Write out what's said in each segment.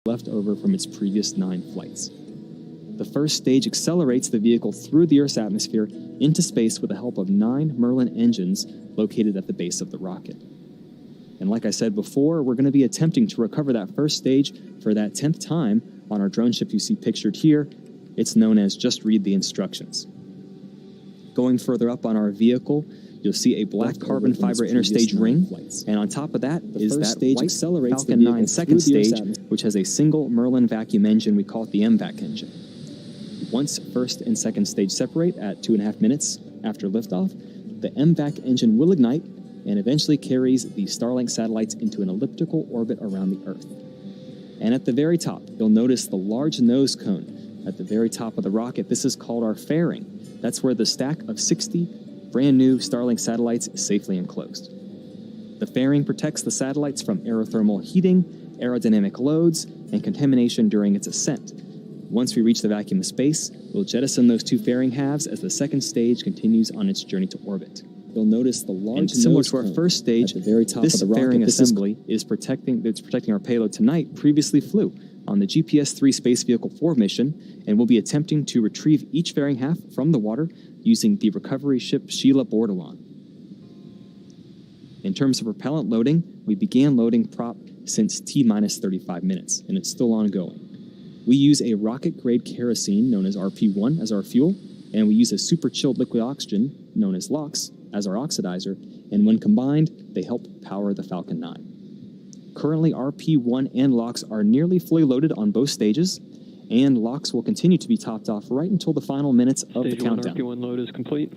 left over from its previous 9 flights. The first stage accelerates the vehicle through the Earth's atmosphere into space with the help of 9 Merlin engines located at the base of the rocket. And like I said before, we're going to be attempting to recover that first stage for that 10th time on our drone ship you see pictured here. It's known as Just Read the Instructions. Going further up on our vehicle, you'll see a black carbon fiber interstage ring, and on top of that is that white Falcon 9 second stage, which has a single Merlin vacuum engine. We call it the MVAC engine. Once first and second stage separate at 2.5 minutes after liftoff, the MVAC engine will ignite and eventually carries the Starlink satellites into an elliptical orbit around the Earth. And at the very top, you'll notice the large nose cone at the very top of the rocket. This is called our fairing. That's where the stack of 60 brand new Starlink satellites is safely enclosed. The fairing protects the satellites from aerothermal heating, aerodynamic loads, and contamination during its ascent. Once we reach the vacuum of space, we'll jettison those 2 fairing halves as the second stage continues on its journey to orbit. You'll notice the large similar to our first stage, at the very top this of the rocket, fairing assembly is protecting our payload tonight previously flew on the GPS-3 Space Vehicle 4 mission, and we'll be attempting to retrieve each fairing half from the water using the recovery ship Sheila Bordelon. In terms of propellant loading, we began loading prop since T-minus 35 minutes, and it's still ongoing. We use a rocket-grade kerosene, known as RP1, as our fuel, and we use a super-chilled liquid oxygen, known as LOX, as our oxidizer, and when combined, they help power the Falcon 9. Currently, RP1 and LOX are nearly fully loaded on both stages, and LOX will continue to be topped off right until the final minutes of the countdown. Stage 1 RP1 load is complete.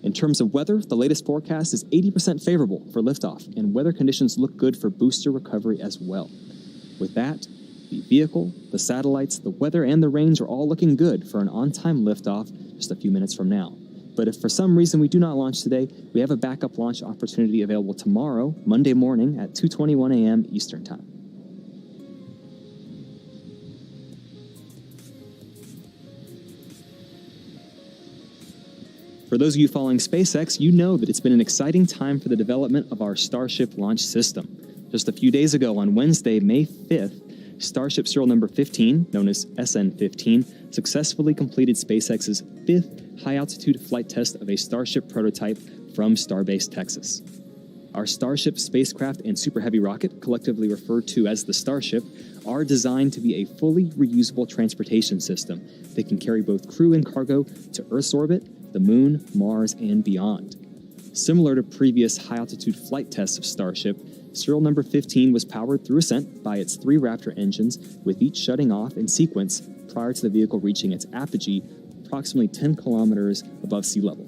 In terms of weather, the latest forecast is 80% favorable for liftoff, and weather conditions look good for booster recovery as well. With that, the vehicle, the satellites, the weather, and the range are all looking good for an on-time liftoff just a few minutes from now. But if for some reason we do not launch today, we have a backup launch opportunity available tomorrow, Monday morning at 2:21 a.m. Eastern Time. For those of you following SpaceX, you know that it's been an exciting time for the development of our Starship launch system. Just a few days ago, on Wednesday, May 5th, Starship serial number 15, known as SN15, successfully completed SpaceX's 5th high-altitude flight test of a Starship prototype from Starbase, Texas. Our Starship spacecraft and Super Heavy rocket, collectively referred to as the Starship, are designed to be a fully reusable transportation system that can carry both crew and cargo to Earth's orbit, the Moon, Mars, and beyond. Similar to previous high-altitude flight tests of Starship, serial number 15 was powered through ascent by its 3 Raptor engines, with each shutting off in sequence prior to the vehicle reaching its apogee approximately 10 kilometers above sea level.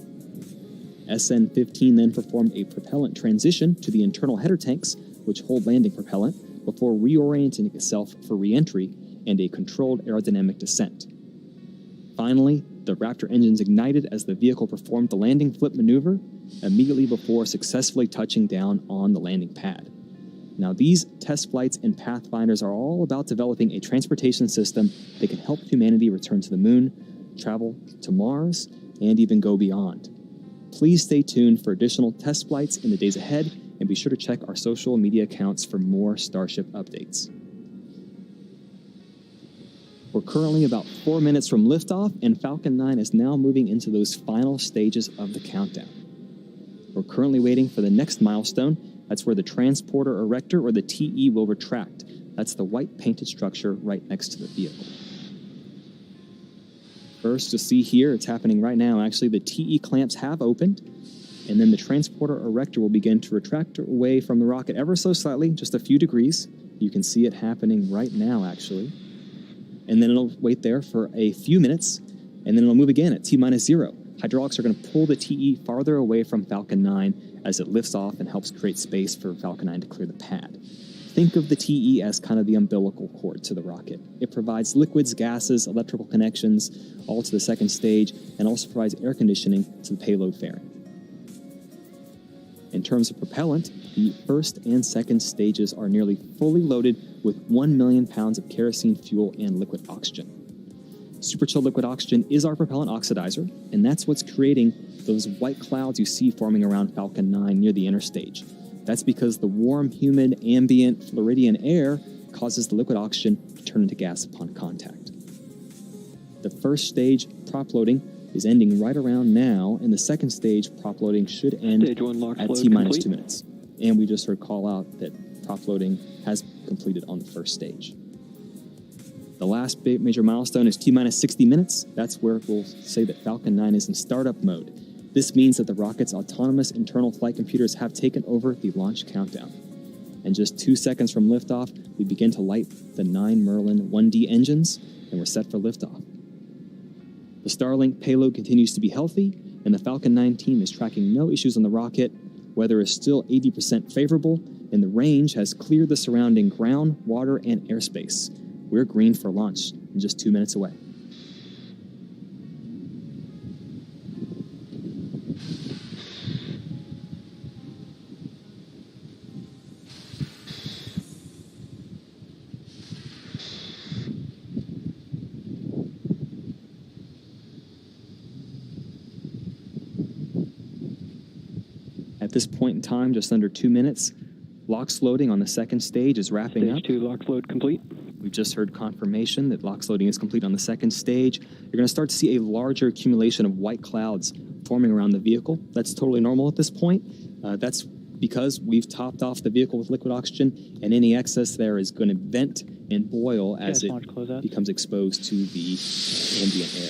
SN15 then performed a propellant transition to the internal header tanks, which hold landing propellant, before reorienting itself for re-entry and a controlled aerodynamic descent. Finally, the Raptor engines ignited as the vehicle performed the landing flip maneuver immediately before successfully touching down on the landing pad. Now, these test flights and Pathfinders are all about developing a transportation system that can help humanity return to the Moon, travel to Mars, and even go beyond. Please stay tuned for additional test flights in the days ahead, and be sure to check our social media accounts for more Starship updates. We're currently about 4 minutes from liftoff, and Falcon 9 is now moving into those final stages of the countdown. We're currently waiting for the next milestone. That's where the transporter erector, or the TE, will retract. That's the white painted structure right next to the vehicle. First, you'll see here, it's happening right now. Actually, the TE clamps have opened, and then the transporter erector will begin to retract away from the rocket ever so slightly, just a few degrees. You can see it happening right now, actually. And then it'll wait there for a few minutes, and then it'll move again at T-minus 0. Hydraulics are going to pull the TE farther away from Falcon 9 as it lifts off and helps create space for Falcon 9 to clear the pad. Think of the TE as kind of the umbilical cord to the rocket. It provides liquids, gases, electrical connections, all to the second stage, and also provides air conditioning to the payload fairing. In terms of propellant, the first and second stages are nearly fully loaded with 1 million pounds of kerosene fuel and liquid oxygen. Superchilled liquid oxygen is our propellant oxidizer, and that's what's creating those white clouds you see forming around Falcon 9 near the inner stage. That's because the warm, humid, ambient Floridian air causes the liquid oxygen to turn into gas upon contact. The first stage, prop loading, is ending right around now, and the second stage, prop loading, should end at T-minus 2 minutes. And we just heard call out that prop loading has completed on the first stage. The last big major milestone is T-minus 60 minutes. That's where we'll say that Falcon 9 is in startup mode. This means that the rocket's autonomous internal flight computers have taken over the launch countdown. And just 2 seconds from liftoff, we begin to light the 9 Merlin 1D engines, and we're set for liftoff. The Starlink payload continues to be healthy, and the Falcon 9 team is tracking no issues on the rocket. Weather is still 80% favorable, and the range has cleared the surrounding ground, water, and airspace. We're green for launch in just 2 minutes away. At this point in time, just under 2 minutes, LOX loading on the second stage is wrapping up. Stage 2 LOX load complete. We've just heard confirmation that LOX loading is complete on the second stage. You're going to start to see a larger accumulation of white clouds forming around the vehicle. That's totally normal at this point. That's because we've topped off the vehicle with liquid oxygen, and any excess there is going to vent and boil as it becomes exposed to the ambient air.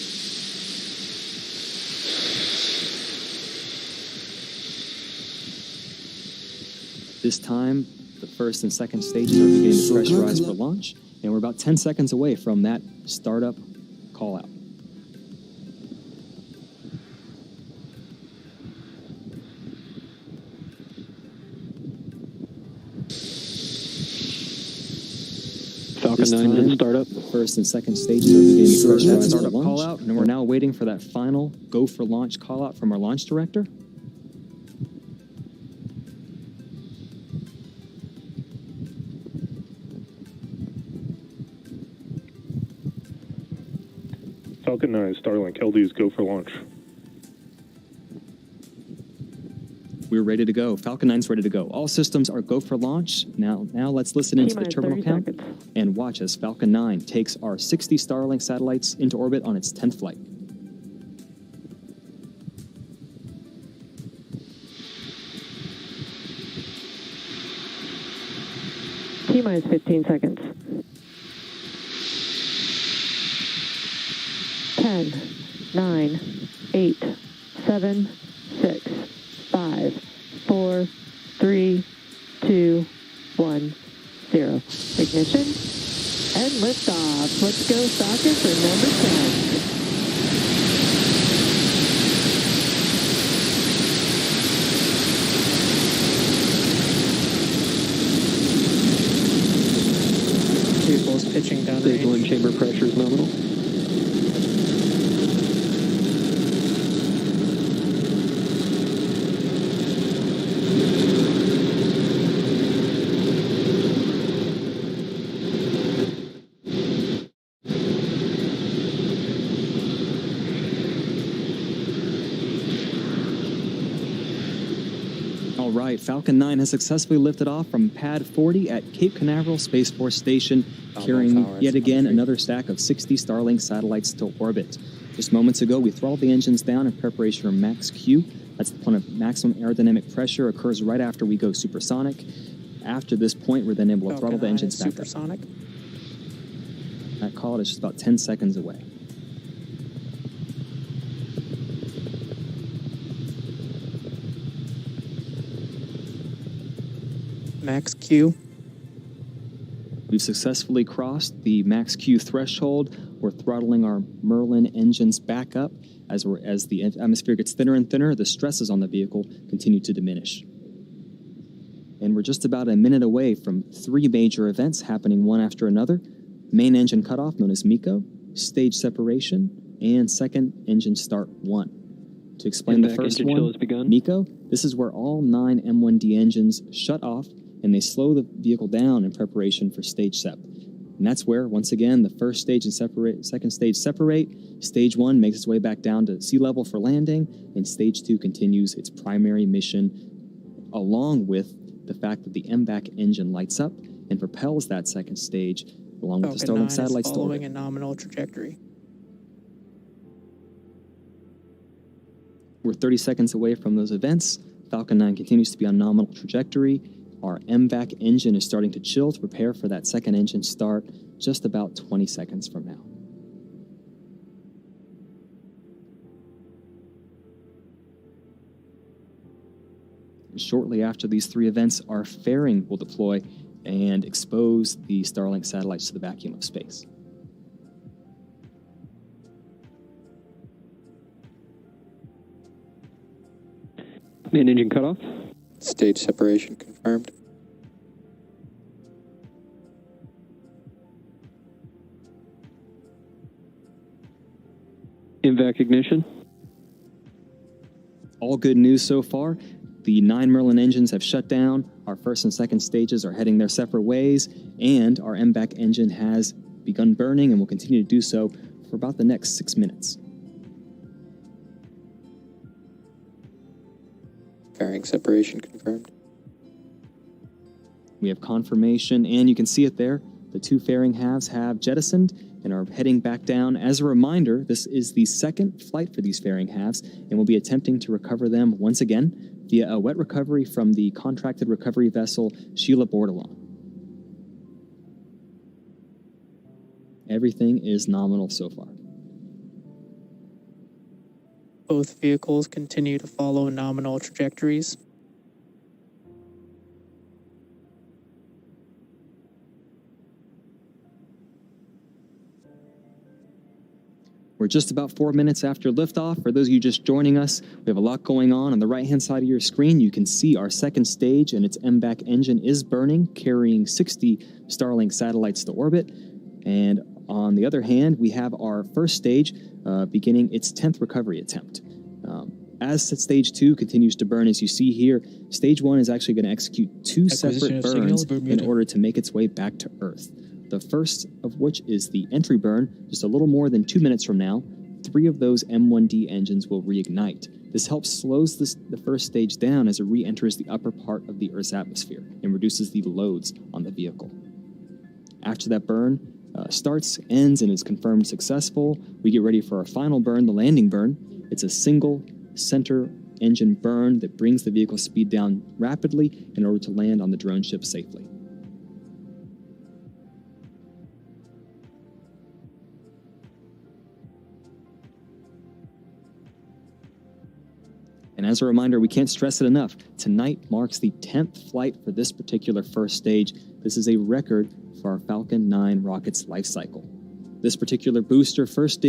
This time, the first and second stages are beginning to pressurize for launch, and we're about 10 seconds away from that startup call-out. Falcon 9 in startup. The first and second stages are beginning to pressurize for launch, call-out, and we're now waiting for that final go-for-launch call-out from our launch director. Falcon 9, Starlink, LDs go for launch. We're ready to go. Falcon 9's ready to go. All systems are go for launch. Now let's listen into the terminal count and watch as Falcon 9 takes our 60 Starlink satellites into orbit on its 10th flight. T-minus 15 seconds. 10, 9, 8, 7, 6, 5, 4, 3, 2, 1, 0. Ignition and liftoff. Let's go, Falcon, for number 10. Vehicles pitching down. Stage 1 chamber pressure is nominal. All right, Falcon 9 has successfully lifted off from Pad 40 at Cape Canaveral Space Force Station, carrying yet again another stack of 60 Starlink satellites to orbit. Just moments ago, we throttled the engines down in preparation for max Q. That's the point of maximum aerodynamic pressure, occurs right after we go supersonic. After this point, we're then able to throttle the engines back supersonic. up. That call is just about 10 seconds away. Max Q. We've successfully crossed the max Q threshold. We're throttling our Merlin engines back up. As the atmosphere gets thinner and thinner, the stresses on the vehicle continue to diminish. And we're just about a minute away from 3 major events happening one after another. Main engine cutoff, known as MECO, stage separation, and second engine start 1. To explain the first one, MECO, this is where all 9 M1D engines shut off and they slow the vehicle down in preparation for stage SEP. And that's where, once again, the first stage and second stage separate. Stage 1 makes its way back down to sea level for landing, and stage 2 continues its primary mission, along with the fact that the MVAC engine lights up and propels that second stage along with the Falcon 9 Starlink satellites is to following orbit. a nominal trajectory. We're 30 seconds away from those events. Falcon 9 continues to be on nominal trajectory. Our MVAC engine is starting to chill to prepare for that second engine start just about 20 seconds from now. Shortly after these three events, our fairing will deploy and expose the Starlink satellites to the vacuum of space. Main engine cutoff. Stage separation confirmed. MVAC ignition. All good news so far. The 9 Merlin engines have shut down, our first and second stages are heading their separate ways, and our MVAC engine has begun burning and will continue to do so for about the next 6 minutes. Fairing separation confirmed. We have confirmation, and you can see it there. The two fairing halves have jettisoned and are heading back down. As a reminder, this is the second flight for these fairing halves, and we'll be attempting to recover them once again via a wet recovery from the contracted recovery vessel Sheila Bordelon. Everything is nominal so far. Both vehicles continue to follow nominal trajectories. We're just about 4 minutes after liftoff. For those of you just joining us, we have a lot going on. On the right-hand side of your screen, you can see our second stage and its MVAC engine is burning, carrying 60 Starlink satellites to orbit. And on the other hand, we have our first stage beginning its 10th recovery attempt. As stage 2 continues to burn, as you see here, stage 1 is actually going to execute two separate burns in order to make its way back to Earth. The first of which is the entry burn. Just a little more than 2 minutes from now, 3 of those M1D engines will reignite. This helps slows the first stage down as it re-enters the upper part of the Earth's atmosphere and reduces the loads on the vehicle. After that burn starts, ends, and is confirmed successful, we get ready for our final burn, the landing burn. It's a single center engine burn that brings the vehicle speed down rapidly in order to land on the drone ship safely. And as a reminder, we can't stress it enough, tonight marks the 10th flight for this particular first stage. This is a record for our Falcon 9 rocket's life cycle. This particular booster first debuted